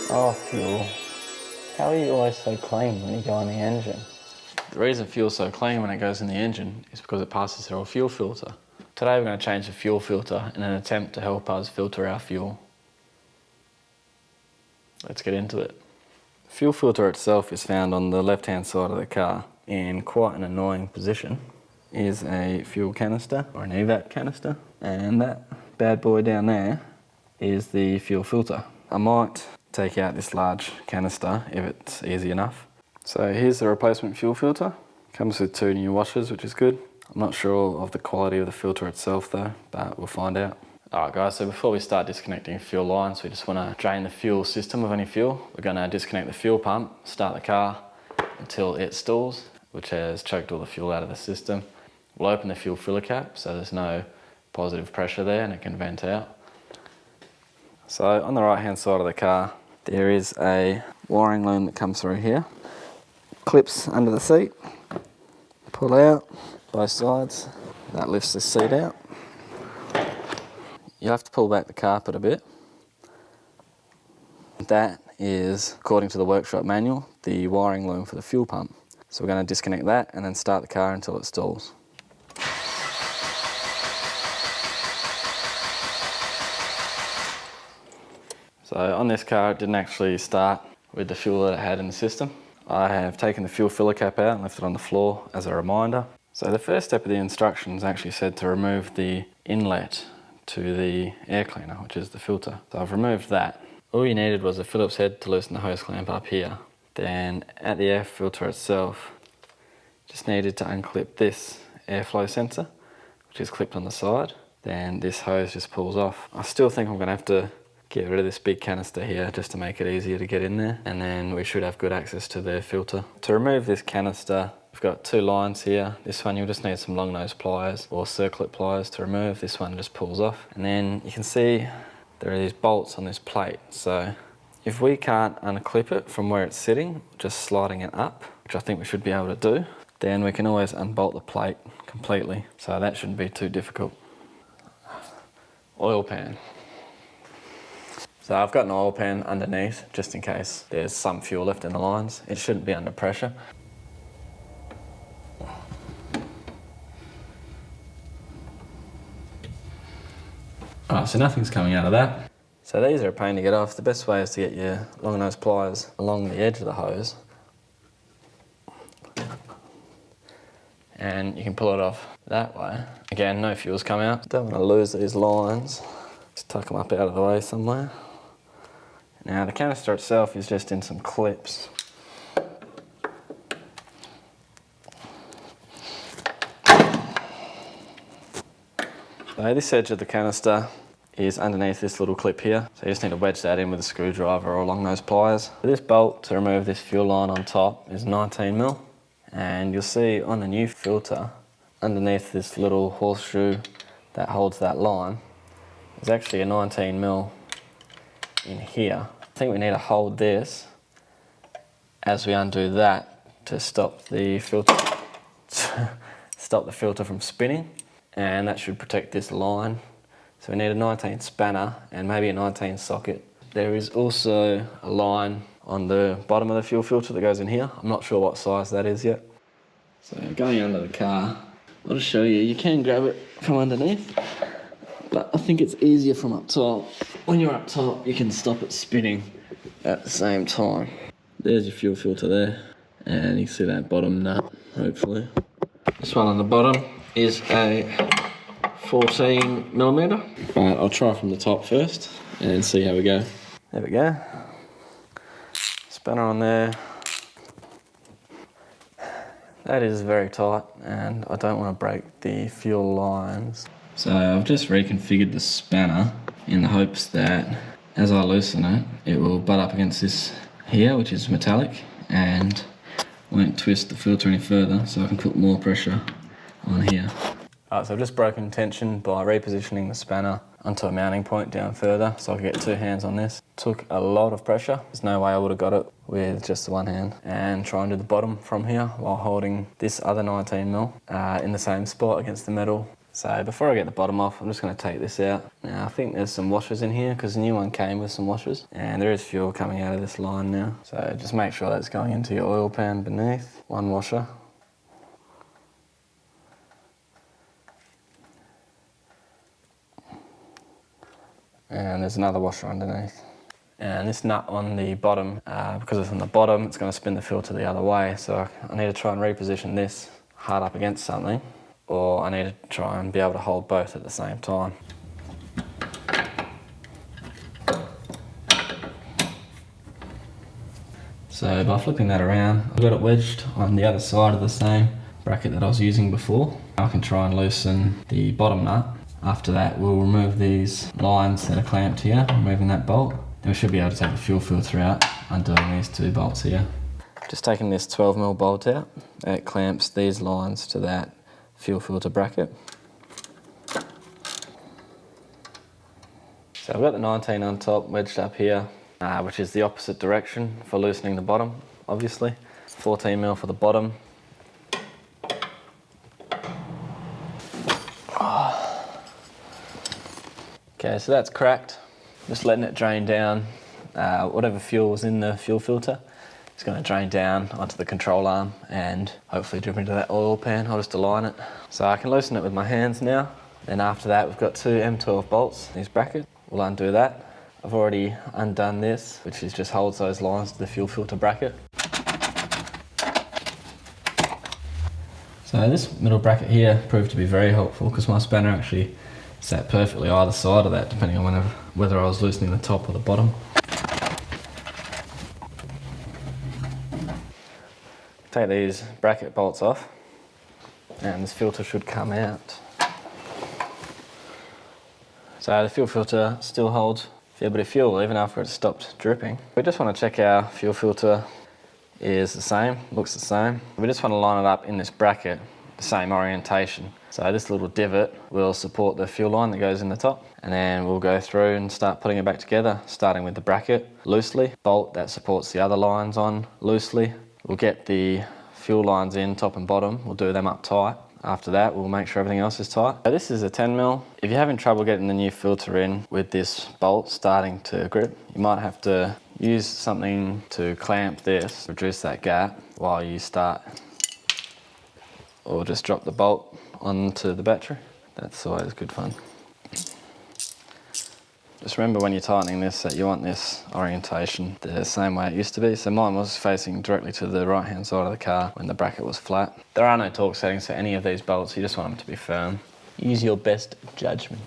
Oh, fuel. How are you always so clean when you go in the engine? The reason fuel's so clean when it goes in the engine is because it passes through a fuel filter. Today we're going to change the fuel filter in an attempt to help us filter our fuel. Let's get into it. The fuel filter itself is found on the left-hand side of the car. In quite an annoying position is a fuel canister or an EVAP canister, and that bad boy down there is the fuel filter. I might take out this large canister if it's easy enough. So here's the replacement fuel filter. Comes with 2 new washers, which is good. I'm not sure of the quality of the filter itself though, but we'll find out. Alright guys, so before we start disconnecting fuel lines, we just want to drain the fuel system of any fuel. We're going to disconnect the fuel pump, start the car until it stalls, which has choked all the fuel out of the system. We'll open the fuel filler cap so there's no positive pressure there and it can vent out. So on the right hand side of the car, there is a wiring loom that comes through here. Clips under the seat, pull out both sides, that lifts the seat out. You have to pull back the carpet a bit. That is, according to the workshop manual, the wiring loom for the fuel pump. So we're going to disconnect that and then start the car until it stalls. So on this car it didn't actually start with the fuel that it had in the system. I have taken the fuel filler cap out and left it on the floor as a reminder. So the first step of the instructions actually said to remove the inlet to the air cleaner, which is the filter. So I've removed that. All you needed was a Phillips head to loosen the hose clamp up here. Then at the air filter itself, just needed to unclip this airflow sensor, which is clipped on the side. Then this hose just pulls off. I still think I'm gonna have to get rid of this big canister here just to make it easier to get in there, and then we should have good access to the filter. To remove this canister, we've got 2 lines here. This one you'll just need some long nose pliers or circlip pliers to remove. This one just pulls off. And then you can see there are these bolts on this plate. So if we can't unclip it from where it's sitting, just sliding it up, which I think we should be able to do, then we can always unbolt the plate completely. So that shouldn't be too difficult. Oil pan. So I've got an oil pan underneath just in case there's some fuel left in the lines. It shouldn't be under pressure. Alright, so nothing's coming out of that. So these are a pain to get off. The best way is to get your long nose pliers along the edge of the hose. And you can pull it off that way. Again, no fuel's come out. Don't want to lose these lines. Just tuck them up out of the way somewhere. Now the canister itself is just in some clips. So this edge of the canister is underneath this little clip here. So you just need to wedge that in with a screwdriver or long nose pliers. This bolt to remove this fuel line on top is 19mm. And you'll see on the new filter, underneath this little horseshoe that holds that line, there's actually a 19mm in here. I think we need to hold this as we undo that to stop the filter from spinning, and that should protect this line. So we need a 19 spanner and maybe a 19 socket. There is also a line on the bottom of the fuel filter that goes in here. I'm not sure what size that is yet. So going under the car, I'll just show you. You can grab it from underneath, but I think it's easier from up top. When you're up top, you can stop it spinning at the same time. There's your fuel filter there, and you can see that bottom nut, hopefully. This one on the bottom is a 14mm, but I'll try from the top first and see how we go. There we go. Spanner on there. That is very tight, and I don't want to break the fuel lines. So I've just reconfigured the spanner in the hopes that as I loosen it, it will butt up against this here, which is metallic, and won't twist the filter any further, so I can put more pressure on here. Alright, so I've just broken tension by repositioning the spanner onto a mounting point down further, so I can get 2 hands on this. Took a lot of pressure. There's no way I would have got it with just the 1 hand. And try and do the bottom from here while holding this other 19mm in the same spot against the metal. So before I get the bottom off, I'm just going to take this out. Now I think there's some washers in here because the new one came with some washers, and there is fuel coming out of this line now. So just make sure that's going into your oil pan beneath. One washer. And there's another washer underneath. And this nut on the bottom, because it's on the bottom, it's going to spin the filter the other way. So I need to try and reposition this hard up against something, or I need to try and be able to hold both at the same time. So by flipping that around, I've got it wedged on the other side of the same bracket that I was using before. I can try and loosen the bottom nut. After that, we'll remove these lines that are clamped here, removing that bolt. Then we should be able to take the fuel filter out, undoing these two bolts here. Just taking this 12mm bolt out, it clamps these lines to that fuel filter bracket. So I've got the 19 on top, wedged up here, which is the opposite direction for loosening the bottom, obviously. 14mm for the bottom. Okay, so that's cracked. Just letting it drain down. Whatever fuel was in the fuel filter, it's going to drain down onto the control arm and hopefully drip into that oil pan. I'll just align it. So I can loosen it with my hands now. Then after that, we've got two M12 bolts in these brackets. We'll undo that. I've already undone this, which is just holds those lines to the fuel filter bracket. So this middle bracket here proved to be very helpful because my spanner actually sat perfectly either side of that, depending on whether I was loosening the top or the bottom. Take these bracket bolts off, and this filter should come out. So the fuel filter still holds a fair bit of fuel even after it's stopped dripping. We just want to check our fuel filter is the same, looks the same. We just want to line it up in this bracket, the same orientation. So this little divot will support the fuel line that goes in the top, and then we'll go through and start putting it back together, starting with the bracket loosely, bolt that supports the other lines on loosely. We'll get the fuel lines in top and bottom, we'll do them up tight. After that, we'll make sure everything else is tight. So this is a 10mm. If you're having trouble getting the new filter in with this bolt starting to grip, you might have to use something to clamp this, reduce that gap while you start, or just drop the bolt onto the battery. That's always good fun. Just remember when you're tightening this that you want this orientation the same way it used to be. So mine was facing directly to the right hand side of the car when the bracket was flat. There are no torque settings for any of these bolts, you just want them to be firm. Use your best judgment.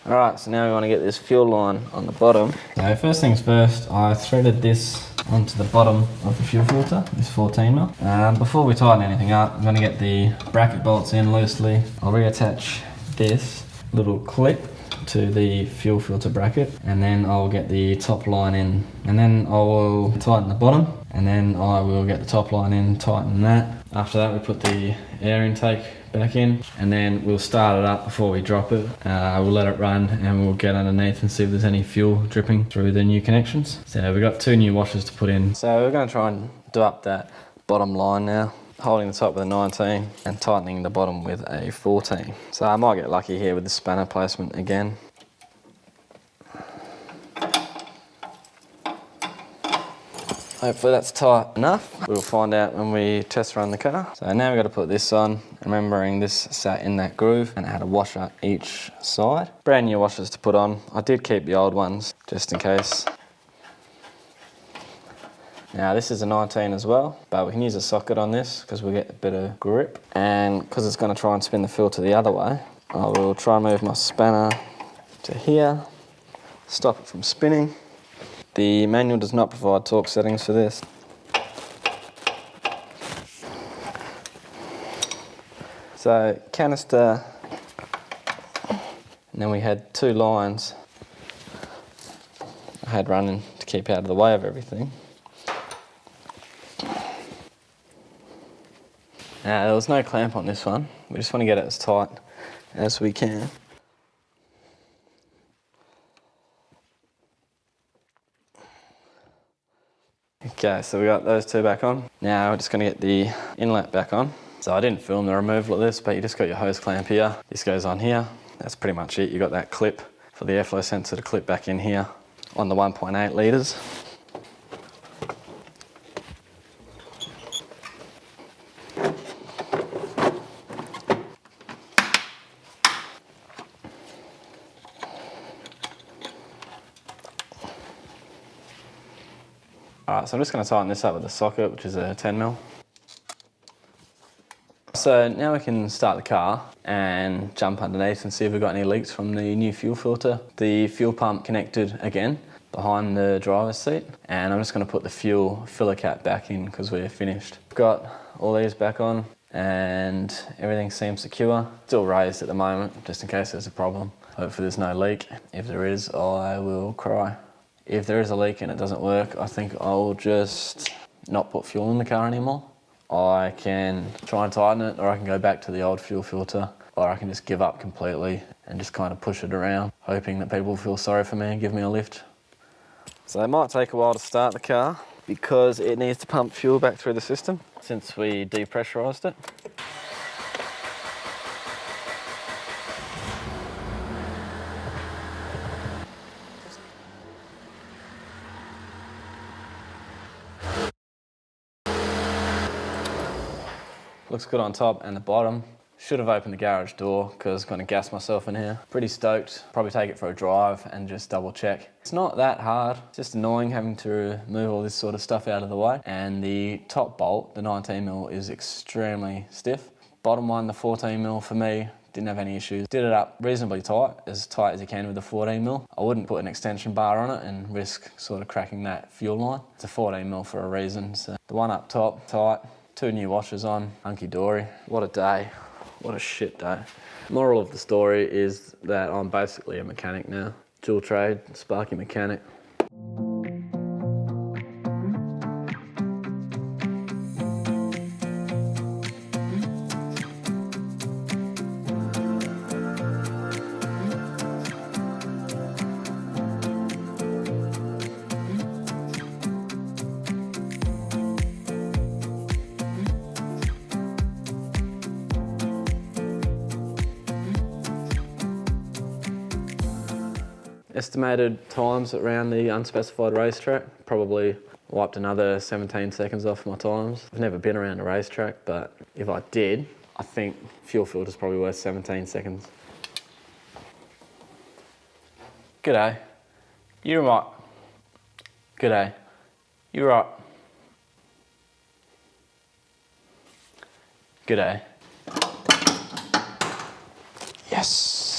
Alright, so now we want to get this fuel line on the bottom. So first things first, I threaded this onto the bottom of the fuel filter, this 14mm. Before we tighten anything up, I'm going to get the bracket bolts in loosely. I'll reattach this little clip to the fuel filter bracket, and then I'll get the top line in, and then I will tighten the bottom, and then I will get the top line in, tighten that. After that we put the air intake back in, and then we'll start it up before we drop it. We'll let it run and we'll get underneath and see if there's any fuel dripping through the new connections. So we've got two new washers to put in. So we're going to try and do up that bottom line now, holding the top with a 19 and tightening the bottom with a 14. So I might get lucky here with the spanner placement again. Hopefully that's tight enough. We'll find out when we test run the car. So now we've got to put this on, remembering this sat in that groove and it had a washer each side. Brand new washers to put on. I did keep the old ones just in case. Now this is a 19 as well, but we can use a socket on this because we'll get a bit of grip. And because it's going to try and spin the filter the other way, I will try and move my spanner to here, stop it from spinning. The manual does not provide torque settings for this. So canister, and then we had two lines I had running to keep out of the way of everything. Now there was no clamp on this one, we just want to get it as tight as we can. Okay, so we got those two back on. Now we're just going to get the inlet back on. So I didn't film the removal of this, but you just got your hose clamp here. This goes on here. That's pretty much it. You got that clip for the airflow sensor to clip back in here on the 1.8 litres. Alright, so I'm just going to tighten this up with the socket, which is a 10mm. So now we can start the car and jump underneath and see if we've got any leaks from the new fuel filter. The fuel pump connected again behind the driver's seat, and I'm just going to put the fuel filler cap back in because we're finished. Got all these back on and everything seems secure. Still raised at the moment just in case there's a problem. Hopefully there's no leak. If there is, I will cry. If there is a leak and it doesn't work, I think I'll just not put fuel in the car anymore. I can try and tighten it, or I can go back to the old fuel filter, or I can just give up completely and just kind of push it around, hoping that people feel sorry for me and give me a lift. So it might take a while to start the car because it needs to pump fuel back through the system since we depressurised it. Looks good on top and the bottom. Should have opened the garage door because I was going to gas myself in here. Pretty stoked. Probably take it for a drive and just double check. It's not that hard. It's just annoying having to move all this sort of stuff out of the way. And the top bolt, the 19mm, is extremely stiff. Bottom one, the 14mm, for me, didn't have any issues. Did it up reasonably tight as you can with the 14mm. I wouldn't put an extension bar on it and risk sort of cracking that fuel line. It's a 14mm for a reason. So the one up top, tight. 2 new washers on, hunky-dory. What a day, what a shit day. Moral of the story is that I'm basically a mechanic now. Dual trade, Sparky mechanic. Estimated times around the unspecified racetrack, probably wiped another 17 seconds off my times. I've never been around a racetrack, but if I did, I think fuel filter's probably worth 17 seconds. G'day. You right? G'day. You right? G'day. Yes.